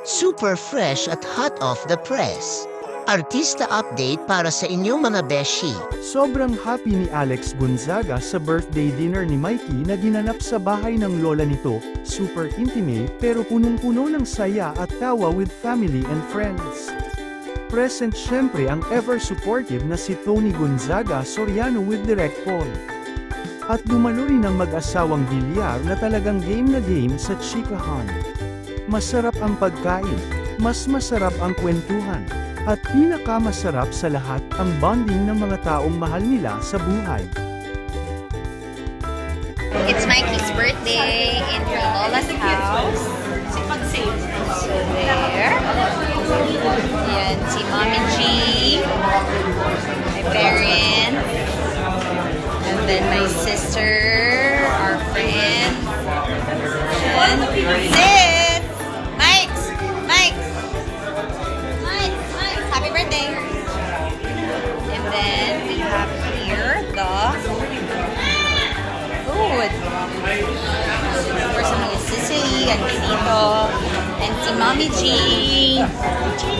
super fresh at hot off the press. Artista update para sa inyong mga beshi. Sobrang happy ni Alex Gonzaga sa birthday dinner ni Mikey na ginanap sa bahay ng lola nito, super intimate pero punong-puno ng saya at tawa with family and friends. Present syempre ang ever-supportive na si Tony Gonzaga Soriano with Direct Paul. At dumalo rin ang mag-asawang Villar na talagang game na game sa chikahan. Masarap ang pagkain, mas masarap ang kwentuhan. At pinakamasarap sa lahat ang bonding ng mga taong mahal nila sa buhay. It's Mikey's birthday in her Lola's house. So there. Yan, si Mommy G, my parents, and then my sister, our friend, and sis! Mike's! Happy birthday! And then we have here the food. Of course, ang mga Sicily and dito. And si Mommy G.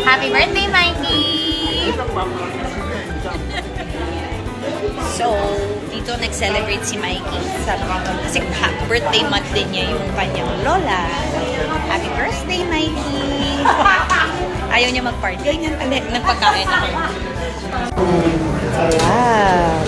Happy birthday, Mikey! So, dito nag-celebrate si Mikey. Kasi birthday month din niya yung kanyang lola. Happy birthday, Mikey! Ayaw niya mag-party. Ganyan pala. Nagpagkain ako. Wow.